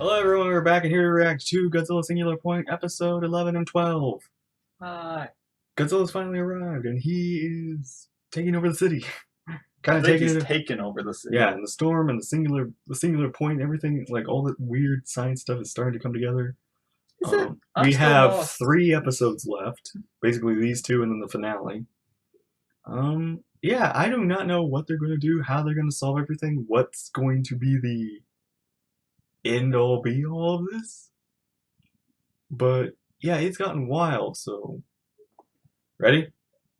Hello everyone, we're back and here to react to Godzilla Singular Point episode 11 and 12. Hi. Godzilla's finally arrived and he is taking over the city. I think he's taken over the city. Yeah, and the storm and the singular point, everything, like all the weird science stuff is starting to come together. We have 3 episodes left. Basically these 2 and then the finale. Yeah, I do not know what they're going to do, how they're going to solve everything, what's going to be the end all be all of this. But yeah, it's gotten wild, so ready?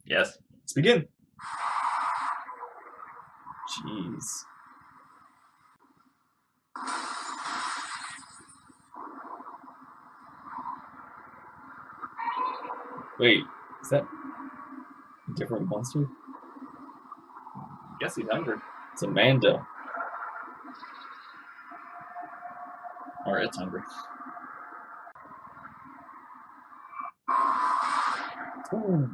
Yes. Let's begin. Jeez. Wait, is that a different monster? I guess he's hungry. It's Amanda. Or it's hungry. Ooh.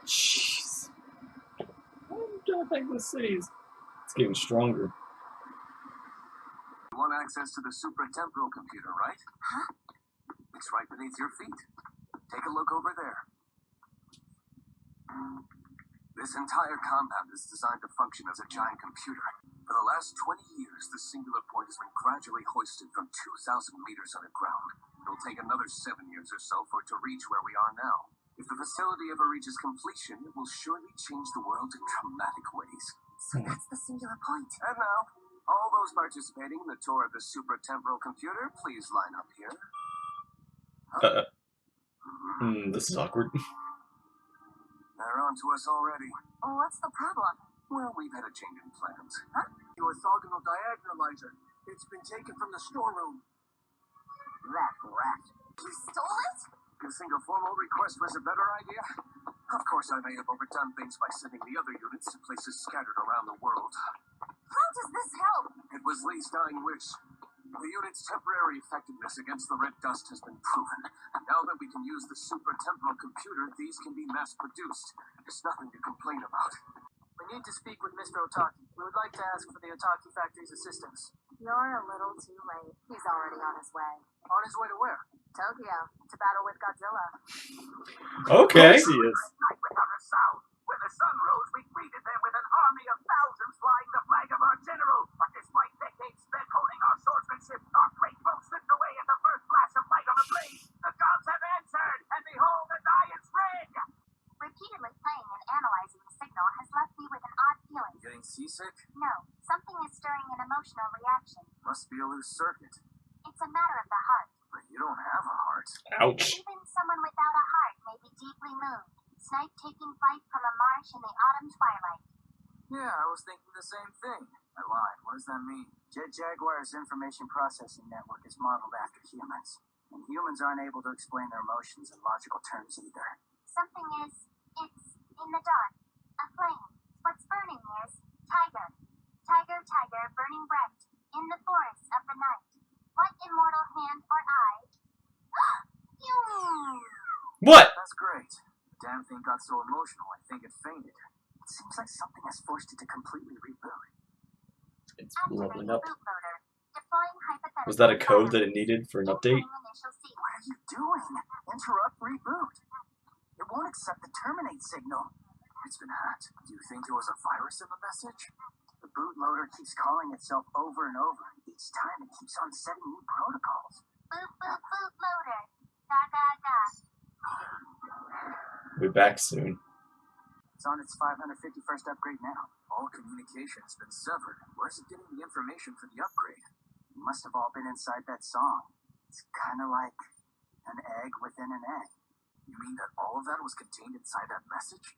Jeez. I don't think the city's... It's getting stronger. You want access to the temporal computer, right? Huh? It's right beneath your feet. Take a look over there. This entire compound is designed to function as a giant computer. For the last 20 years, the Singular Point has been gradually hoisted from 2,000 meters underground. It'll take another 7 years or so for it to reach where we are now. If the facility ever reaches completion, it will surely change the world in dramatic ways. So that's the Singular Point. And now, all those participating in the tour of the temporal computer, please line up here. Huh? This is awkward. They're on to us already. Oh, what's the problem? Well, we've had a change in plans. Huh? The orthogonal diagonalizer. It's been taken from the storeroom. That rat. You stole it? You think a formal request was a better idea? Of course, I may have overdone things by sending the other units to places scattered around the world. How does this help? It was Lee's dying wish. The unit's temporary effectiveness against the red dust has been proven. Now that we can use the temporal computer, these can be mass-produced. There's nothing to complain about. We need to speak with Mr. Otaki. We would like to ask for the Otaki factory's assistance. You're a little too late. He's already on his way. On his way to where? Tokyo, to battle with Godzilla. Okay. Of course he is. Night without a sound. When the sun rose, we greeted them with an army of thousands flying the flag of our general. But despite decades spent honing our swordsmanship, our great foe slipped away at the first flash of light on the blade. The gods have answered, and behold, the die is red. Repeatedly playing and analyzing the signal has left me with an odd feeling. Getting seasick? No, something is stirring an emotional reaction. Must be a loose circuit. It's a matter of the heart. But you don't have a heart. Ouch. Even someone without a heart may be deeply moved. Snipe taking flight from a marsh in the autumn twilight. Yeah, I was thinking the same thing. I lied. What does that mean? Jaguar's information processing network is modeled after humans. And humans aren't able to explain their emotions in logical terms either. Something it's in the dark. A flame. What's burning is tiger. Tiger, tiger, burning bright. In the forests of the night. What immortal hand or eye? You! What? That's great. The damn thing got so emotional, I think it fainted. It seems like something has forced it to completely reboot. It's leveling up. Bootloader. Deploying hypothetical. Was that a code that it needed for an update? What are you doing? Interrupt reboot. It won't accept the terminate signal. It's been hacked. Do you think there was a virus in the message? The bootloader keeps calling itself over and over. Each time it keeps on setting new protocols. Boot, boot, bootloader. Da, da, da. We'll be back soon. It's on its 551st upgrade now. All communication has been severed. Where's it getting the information for the upgrade? It must have all been inside that song. It's kind of like an egg within an egg. You mean that all of that was contained inside that message?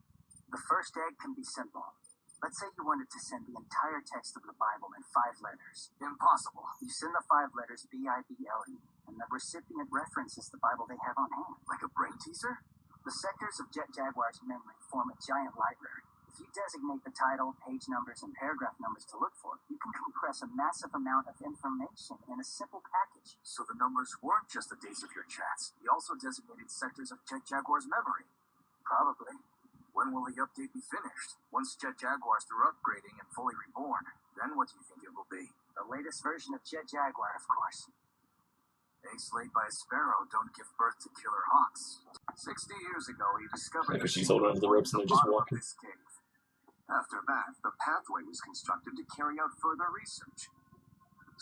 The first egg can be simple. Let's say you wanted to send the entire text of the Bible in 5 letters. Impossible. You send the 5 letters B-I-B-L-E, and the recipient references the Bible they have on hand. Like a brain teaser? The sectors of Jaguar's memory form a giant library. If you designate the title, page numbers, and paragraph numbers to look for, you can compress a massive amount of information in a simple package. So the numbers weren't just the dates of your chats. He also designated sectors of Jaguar's memory. Probably. When will the update be finished? Once Jet Jaguar's through upgrading and fully reborn, then what do you think it will be? The latest version of Jet Jaguar, of course. Eggs laid by a sparrow don't give birth to killer hawks. 60 years ago, he discovered Because she's holding onto the ropes and they're just walking. this cave. After that, the pathway was constructed to carry out further research.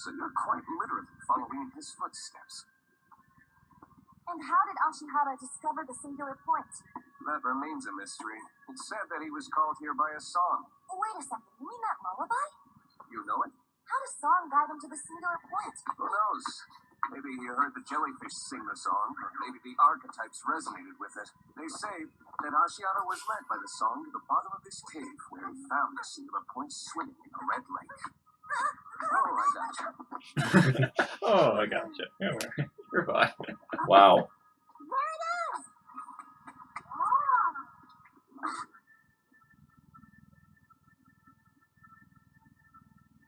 So you're quite literally following in his footsteps. And how did Ashihara discover the Singular Point? That remains a mystery. It's said that he was called here by a song. Wait a second, you mean that lullaby? You know it? How does song guide him to the Singular Point? Who knows? Maybe he heard the jellyfish sing the song, or maybe the archetypes resonated with it. They say that Ashihara was led by the song to the bottom of this cave, where he found the Singular Point swimming in a red lake. Oh, I gotcha. Oh, I gotcha. Yeah, you're fine. Wow. There it is! Oh.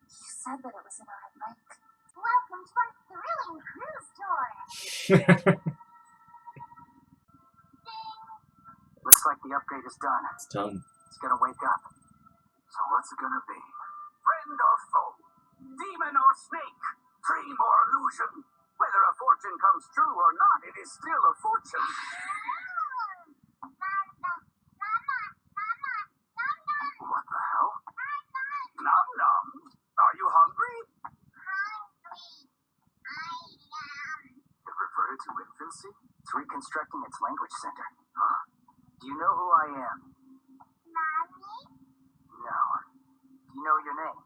You said that it was in a red lake. Welcome to our thrilling cruise tour! Looks like the upgrade is done. It's done. It's gonna wake up. So what's it gonna be? Friend or foe? Demon or snake? Dream or illusion? Whether a fortune comes true or not, it is still a fortune. What the hell? Nom nom. Are you hungry? It reverted to infancy? It's reconstructing its language center. Huh? Do you know who I am? No. Do you know your name?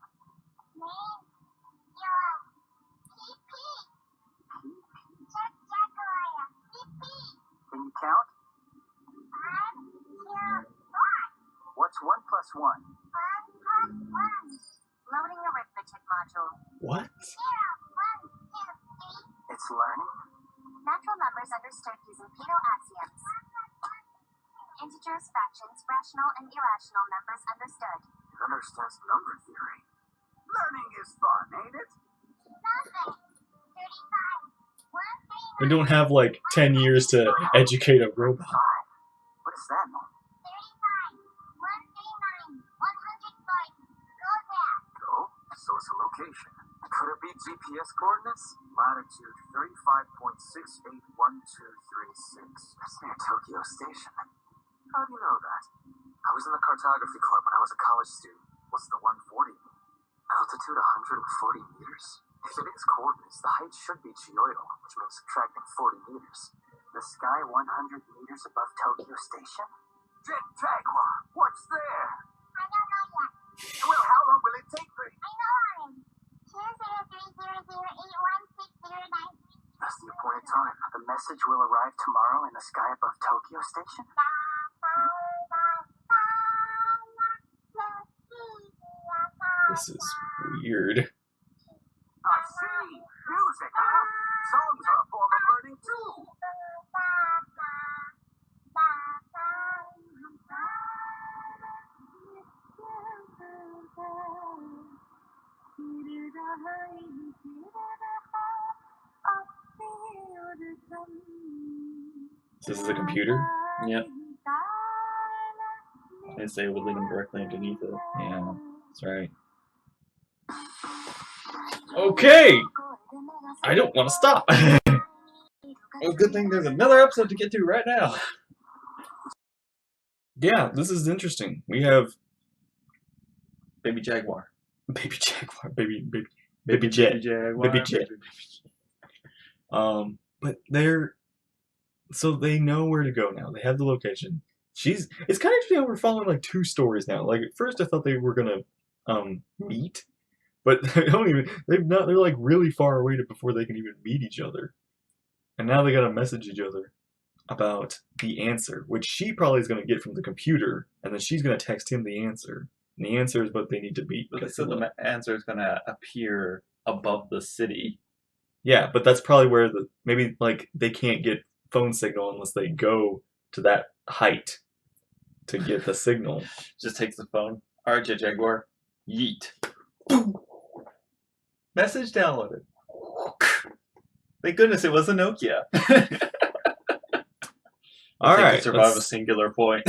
Can you count? What's 1 plus 1? Loading arithmetic module. What? It's learning? Natural numbers understood using Peto axioms. Integers, fractions, rational and irrational numbers understood. It understands number theory. Learning is fun, ain't it? We don't have like 10 years to educate a robot. 5. What does that mean? 139, 140. Go there. Go? So it's a location. Could it be GPS coordinates? Latitude 35.681236. That's near Tokyo Station. How do you know that? I was in the cartography club when I was a college student. What's the 140 mean? Altitude 140 meters? If it is coordinates, the height should be geoidal, which means subtracting 40 meters. The sky 100 meters above Tokyo Station? Jet Jaguar, what's there? I don't know yet. Well, how long will it take me? I know already. 20300816093. That's the appointed time. The message will arrive tomorrow in the sky above Tokyo Station? This is weird. I see. Music, huh? Songs are a form of learning, too. This is a computer? Yep. They say it would lead them directly underneath it. Yeah, that's right. Okay! I don't want to stop! Well, good thing there's another episode to get to right now. Yeah, this is interesting. We have Baby Jaguar. Baby Jaguar, baby Jet. Jaguar. Baby Jet. But so they know where to go now. They have the location. It's kind of interesting how we're following like two stories now. Like at first I thought they were gonna meet, but they're like really far away before they can even meet each other. And now they gotta message each other about the answer, which she probably is gonna get from the computer, and then she's gonna text him the answer. And the answer is what they need to beat. But they said the answer is going to appear above the city. Yeah, but that's probably where maybe like they can't get phone signal unless they go to that height to get the signal. Just takes the phone. Alright, Jaguar. Yeet. Message downloaded. Thank goodness it was a Nokia. All right, survive a singular point.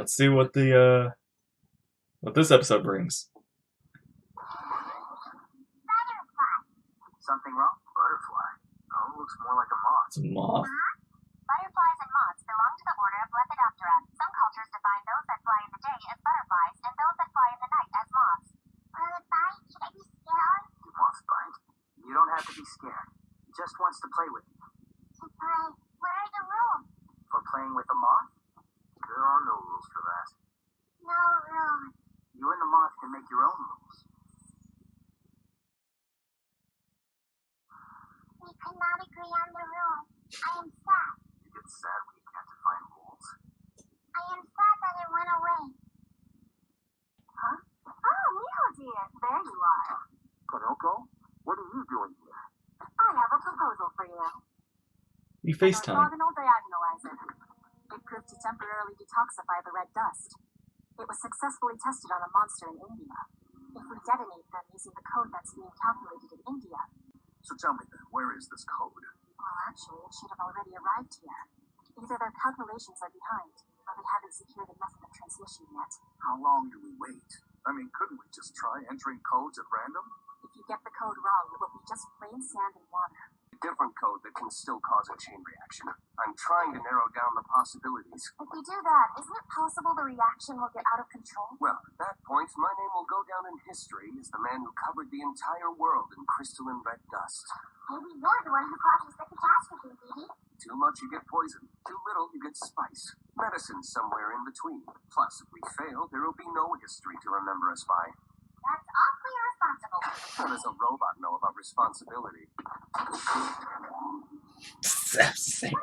Let's see what this episode brings. Something wrong? Butterfly. Oh, looks more like a moth. It's a moth. Butterflies and moths belong to the order of Lepidoptera. Some cultures define those that fly in the day as butterflies and those that fly in the night as moths. Will it bite? Should I be scared? Do moths bite? You don't have to be scared. He just wants to play with you. To play. What are the rules? For playing with a moth, There are no rules for that. No rules. you and the moth can make your own rules. We could not agree on the rules. I am sad. You get sad when you can't define rules. I am sad that it went away. Huh? Oh, Miho dear. There you are. Konoko, what are you doing here? I have a proposal for you. We FaceTime. Orthogonal diagonalizer. It proved to temporarily detoxify the red dust. It was successfully tested on a monster in India. If we detonate them using the code that's being calculated in India, So tell me then, where is this code? well, actually, it should have already arrived here. Either their calculations are behind, or they haven't secured a method of transmission yet. How long do we wait? I mean, couldn't we just try entering codes at random? If you get the code wrong, it will be just plain sand and water. A different code that can still cause a chain reaction. I'm trying to narrow down the possibilities. If we do that, isn't it possible the reaction will get out of control? Well, at that point, my name will go down in history as the man who covered the entire world in crystalline red dust. Maybe you're the one who causes the catastrophe, Dee. Too much, you get poison. Too little, you get spice. Medicine somewhere in between. Plus, if we fail, there will be no history to remember us by. That's awfully irresponsible. How does a robot know about responsibility? Same.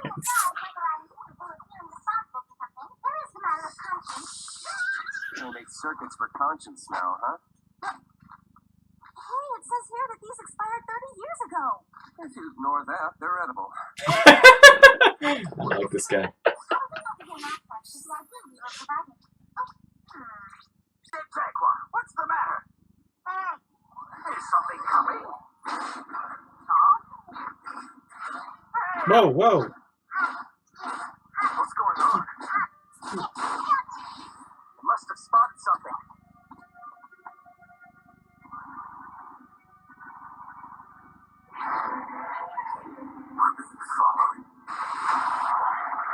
You'll make circuits for conscience now, huh? Hey, it says here that these expired 30 years ago. If you ignore that, they're edible. I like this guy. Hey, Jaguar, what's the matter? Is something coming? Whoa, whoa. What's going on? Must have spotted something. We're being followed.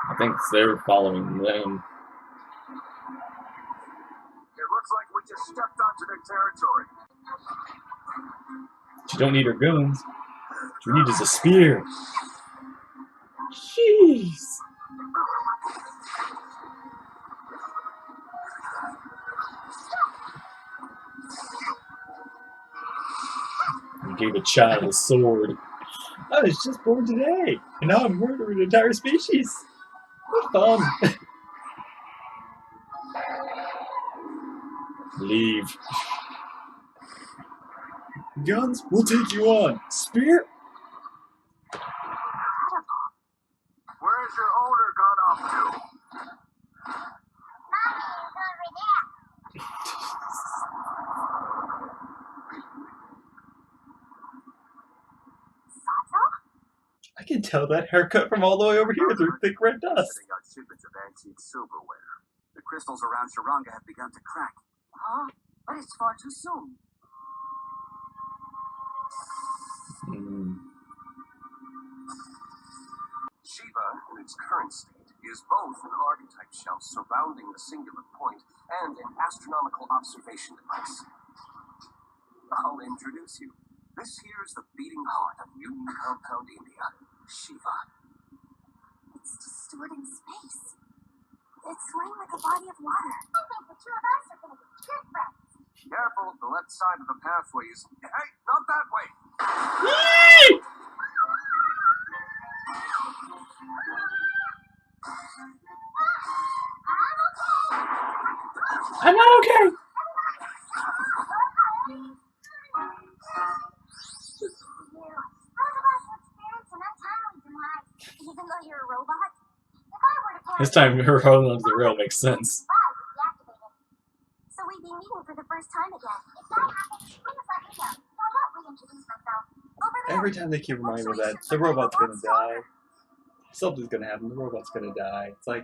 I think they're following them. It looks like we just stepped onto their territory. You don't need her guns. What you need is a spear. Jeez. You gave a child a sword. I was just born today, and now I'm murdering an entire species. What fun. Leave. Guns, we'll take you on. Spear? Where's your owner gone off to? I can tell that haircut from all the way over here through thick red dust. Sending out shipments of antique silverware. The crystals around Sharanga have begun to crack. Huh? But it's far too soon. Shiva, in its current state, is both an archetype shell surrounding the singular point and an astronomical observation device. I'll introduce you. This here is the beating heart of Union Compound, India. Shiva. It's distorting space. It's swaying like a body of water. I think the two of us are going to be good friends. Careful, the left side of the pathway is... Hey, not that way! I'm not okay. Even though you're a robot, if I were to This time her holding onto the rail makes sense. So we'd be meeting for the first time again. If that happens, please let me know. So I don't reintroduce myself. Over there. Every time they keep reminding me that the robot's gonna die. Something's gonna happen, the robot's gonna die. It's like,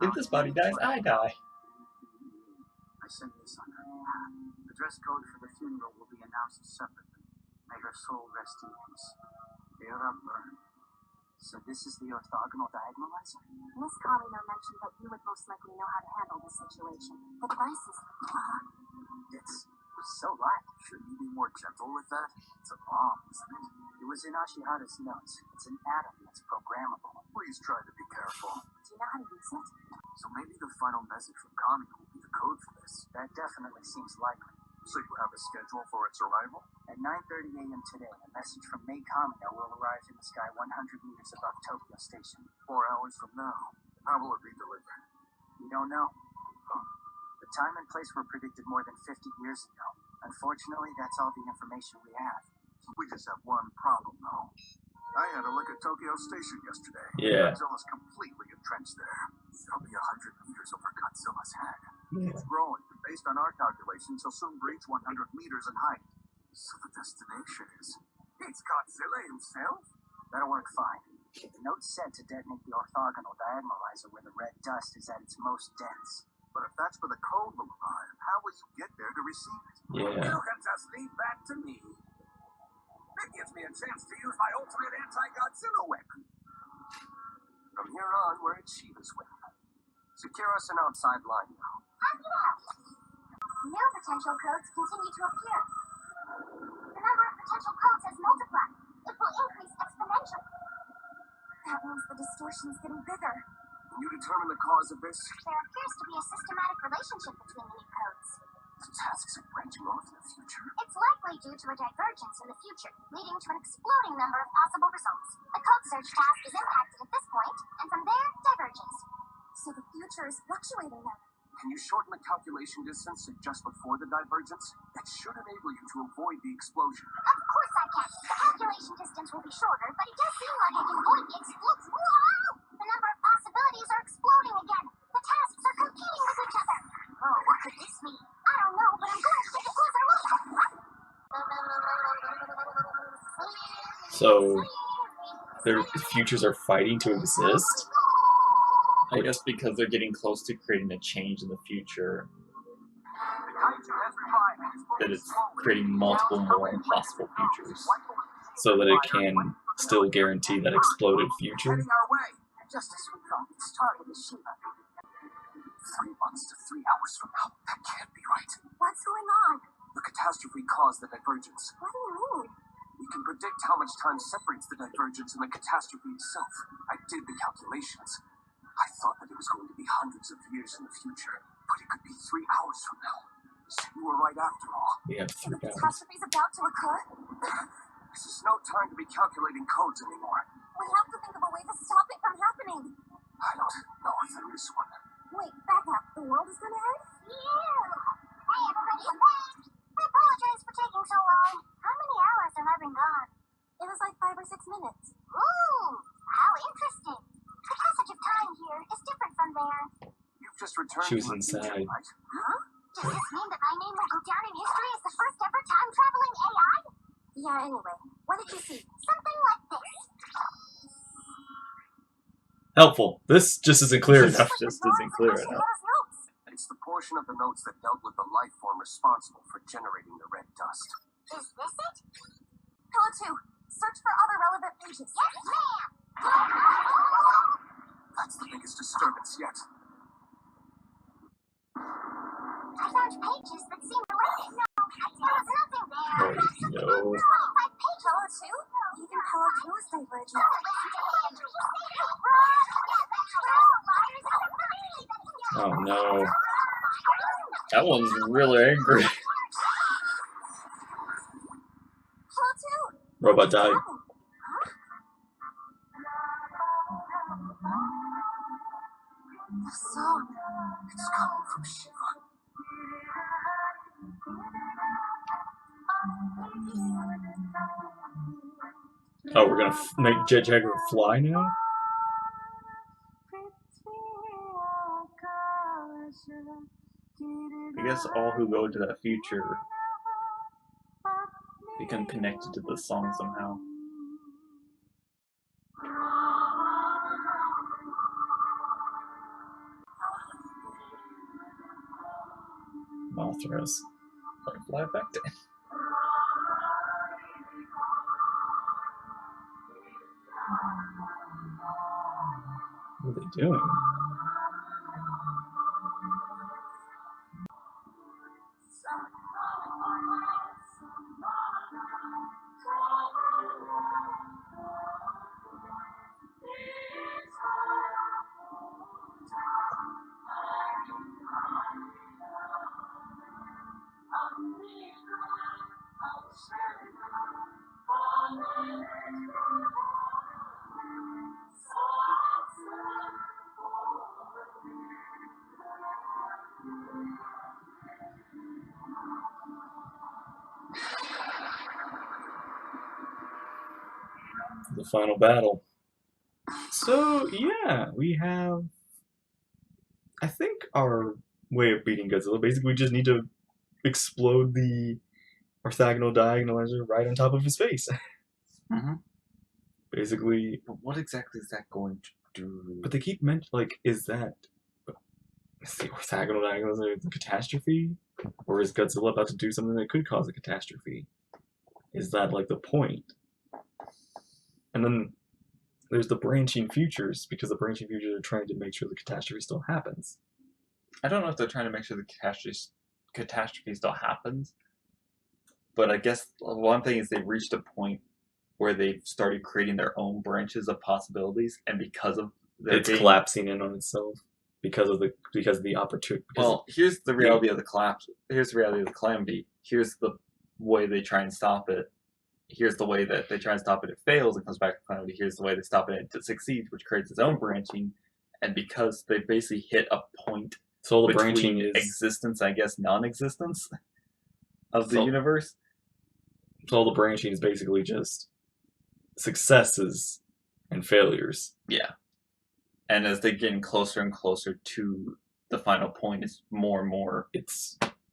if this body dies, I die. send this on her behalf. The dress code for the funeral will be announced separately. May her soul rest in peace. Era burn. So this is the orthogonal diagonalizer? Miss Carlino mentioned that you would most likely know how to handle this situation. The device is... It's so light. Shouldn't you be more gentle with that? It's a bomb, isn't it? It was in Ashihara's notes. It's an atom that's programmable. Please try to be careful. Do you know how to use it? So maybe the final message from Kami will be the code for this. That definitely seems likely. So you have a schedule for its arrival? At 9:30 a.m. today, a message from May Kamino will arrive in the sky 100 meters above Tokyo Station. 4 hours from now. How will it be delivered? We don't know. The time and place were predicted more than 50 years ago. Unfortunately, that's all the information we have. We just have one problem, though. I had a look at Tokyo Station yesterday. Yeah. Godzilla's completely entrenched there. It'll be 100 meters over Godzilla's head. Yeah. It's growing, and based on our calculations, he'll soon reach 100 meters in height. So the destination is... It's Godzilla himself? That'll work fine. The note said to detonate the orthogonal diagonalizer where the red dust is at its most dense. But if that's where the code will arrive, how will you get there to receive it? Yeah. You can just leave that to me. That gives me a chance to use my ultimate anti-Godzilla weapon. From here on, we're at Shiva's whim. Secure us an outside line now. Happy to help. New potential codes continue to appear. The number of potential codes has multiplied. It will increase exponentially. That means the distortion is getting bigger. Can you determine the cause of this? There appears to be a systematic relationship between the new codes. The tasks are branching off in the future. It's likely due to a divergence in the future, leading to an exploding number of possible results. The code search task is impacted at this point, and from there, divergence. So the future is fluctuating now. Can you shorten the calculation distance to just before the divergence? That should enable you to avoid the explosion. Of course I can. The calculation distance will be shorter, but it does seem like I can avoid the explosion. Whoa! The number of possibilities are exploding again. The tasks are competing with each other. Oh, what could this mean? I don't know, but I'm going to take a closer look. So their futures are fighting to exist? I guess because they're getting close to creating a change in the future, The Kaiju has revived and is that moving it's slowly. creating multiple more impossible futures, so that it can still guarantee that exploded future. Heading our way. Just as we thought, its target is Shiva. 3 months to 3 hours from now. That can't be right. What's going on? The catastrophe caused the divergence. What do you mean? We can predict how much time separates the divergence and the catastrophe itself. I did the calculations. I thought that it was going to be hundreds of years in the future, but it could be 3 hours from now. So you were right after all. We have 3 The hours. catastrophe is about to occur? This is no time to be calculating codes anymore. We have to think of a way to stop it from happening. I don't know if there is one. Wait, back up. The world is going to end? Phew! Hey, everybody, I'm back! I apologize for taking so long. How many hours have I been gone? It was like 5 or 6 minutes. Ooh, how interesting. The passage of time here is different from there. You've just returned She was to the future, inside. right? Huh? Does this mean that my name will go down in history as the first ever time-traveling AI? Yeah, anyway, what did you see? Something like this. Helpful. This just isn't clear enough. This Just isn't clear enough. Ashihara's notes. It's the portion of the notes that dealt with the life form responsible for generating the red dust. Is this it? Hello 2. Search for other relevant pages. Yes, ma'am! That's the biggest disturbance yet. I found pages that seem related. No, there was nothing there. Oh, no. 25 pages. Hello 2? Even Hello 2 is divergent. Don't listen to him. Oh no. That one's really angry. Hello 2? Robot died. The song. It's coming from Shiva. Oh, we're gonna make Jaguar fly now? I guess all who go to that future become connected to the song somehow. Mothra's butterfly effect. What are they doing? The final battle. So yeah, we have, I think, our way of beating Godzilla. Basically, we just need to explode the orthogonal diagonalizer right on top of his face. Mm-hmm. Basically, But what exactly is that going to do? but they keep mentioning, like, is the orthogonal diagonalizer a catastrophe? Or is Godzilla about to do something that could cause a catastrophe? Is that, like, the point? And then there's the branching futures, because the branching futures are trying to make sure the catastrophe still happens. I don't know if they're trying to make sure the catastrophe still happens, but I guess one thing is they've reached a point where they've started creating their own branches of possibilities, and because of It's collapsing in on itself because of the opportunity. Well, here's the reality of the collapse. Here's the reality of the calamity. Here's the way they try and stop it. Here's the way that they try and stop it. It fails. It comes back to calamity. Here's the way they stop it. It succeeds, which creates its own branching. And because they basically hit a point so the between branching is existence, I guess, non-existence of the universe. So all the branching is basically just successes and failures. Yeah. And as they're getting closer and closer to the final point, it's more and more.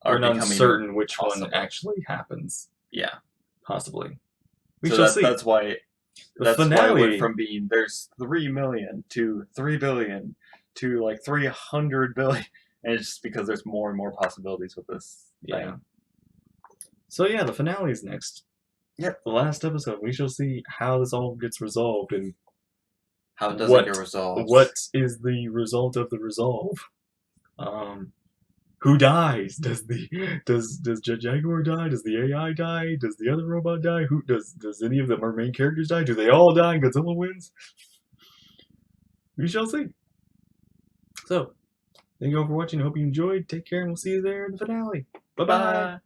We're not certain which possible. one actually happens. Yeah. Possibly. We shall see. That's why. That's why it went from being there's 3 million to 3 billion to like 300 billion, and it's just because there's more and more possibilities with this thing. So yeah, the finale is next. Yep. The last episode. We shall see how this all gets resolved and how it doesn't get resolved. What is the result of the resolve? Who dies? Does Jaguar die? Does the AI die? Does the other robot die? Who does any of our main characters die? Do they all die and Godzilla wins? We shall see. So, thank you all for watching. I hope you enjoyed. Take care and we'll see you there in the finale. Bye-bye.